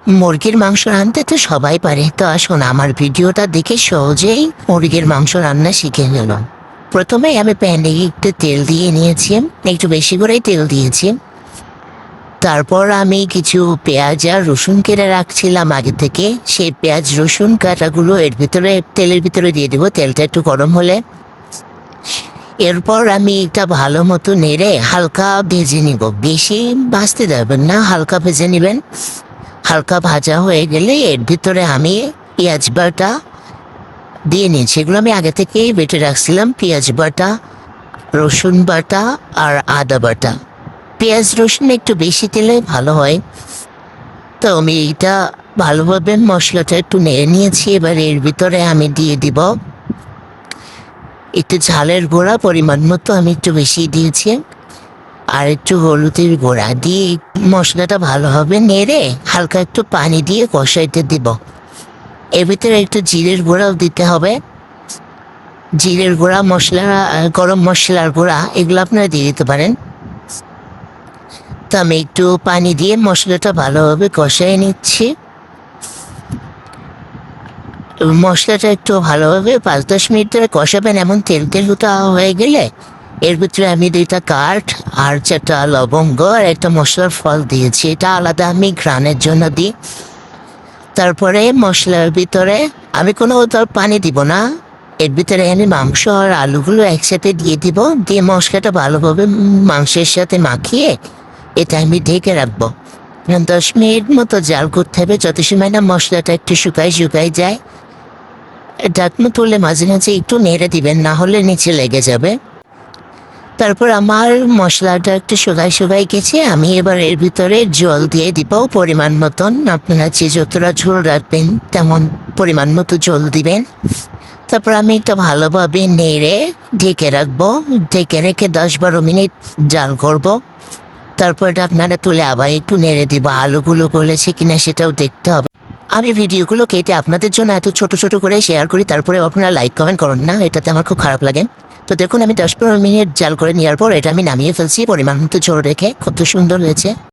মুরগির মাংস রাঁধতে তো সবাই পারে, তো আসুন আমার ভিডিওটা দেখে সহজেই মুরগির মাংস রান্না শিখে নিলাম। প্রথমে আমি প্যানে একটু তেল দিয়ে নিয়েছি, একটু বেশি করেই তেল দিয়েছি। তারপর আমি কিছু পেঁয়াজ আর রসুন কেটে রাখছিলাম আগে থেকে, সেই পেঁয়াজ রসুন কাটাগুলো তেলের ভিতরে দিয়ে দেবো, তেলটা একটু গরম হলে। এরপর আমি এটা ভালো মতো নেড়ে হালকা ভেজে নিব, বেশি ভাজতে দেবেন না, হালকা ভেজে নেবেন। হালকা ভাজা হয়ে গেলে এর ভিতরে আমি পেঁয়াজ বাটা দিয়ে নিয়েছি, এগুলো আমি আগে থেকেই বেটে রাখছিলাম। পেঁয়াজ বাটা, রসুন বাটা আর আদা বাটা। পেঁয়াজ রসুন একটু বেশি দিলে ভালো হয়। তো আমি এইটা ভালোভাবে মশলাটা একটু নেড়ে নিয়েছি। এবার এর ভিতরে আমি দিয়ে দিব একটু ঝালের গুঁড়া, পরিমাণ মতো আমি একটু বেশি দিয়েছি, আর একটু হলুদের গুঁড়া দিয়ে মশলাটা ভালোভাবে নেড়ে হালকা একটু পানি দিয়ে কষাইতে দিব। এর ভিতরে একটু জিরের গুঁড়াও দিতে হবে। জিরের গুঁড়া, গরম মশলার গুঁড়া এগুলো আপনারা দিয়ে দিতে পারেন। তো আমি একটু পানি দিয়ে মশলাটা ভালোভাবে কষাই নিচ্ছি। মশলাটা একটু ভালোভাবে 5-10 মিনিট ধরে কষাবেন, এমন তেল তেল হয়ে গেলে এর ভিতরে আমি 2টা কাঠ আর 4টা লবঙ্গ আর একটা মশলার ফল দিয়েছি, এটা আলাদা আমি ঘ্রাণের জন্য দিই। তারপরে মশলার ভিতরে আমি কোনো পানি দিব না, এর ভিতরে আমি মাংস আর আলুগুলো একসাথে দিয়ে দিব, দিয়ে মশলাটা ভালোভাবে মাংসের সাথে মাখিয়ে এটা আমি ঢেকে রাখবো। 10 মিনিট মতো জাল করতে হবে, যত সময় না মশলাটা একটু শুকাই যায়। ঢাকনা তুলে মাঝে মাঝে একটু নেড়ে দিবেন, না হলে নিচে লেগে যাবে। তারপর আমার মশলাটা একটু শুকাই গেছে, আমি এবার এর ভিতরে জল দিয়ে দিব পরিমাণ মতন। আপনারা যে যতটা ঝোল রাখবেন তেমন পরিমাণ মতো জল দিবেন। তারপর আমি এটা ভালোভাবে নেড়ে ঢেকে রাখবো, ঢেকে রেখে 10-12 মিনিট জাল করব। তারপর আপনারা তুলে আবার একটু নেড়ে দিব, আলুগুলো গলেছে কিনা সেটাও দেখতে হবে। আমি ভিডিওগুলো কেটে আপনাদের জন্য এত ছোট ছোট করে শেয়ার করি, তারপরে আপনারা লাইক কমেন্ট করেন না, এটাতে আমার খুব খারাপ লাগে। তো দেখুন আমি 10-15 মিনিট জাল করে নেওয়ার পর এটা আমি নামিয়ে ফেলছি, পরিমাণ মতো ঝোল রেখে। কত সুন্দর হয়েছে।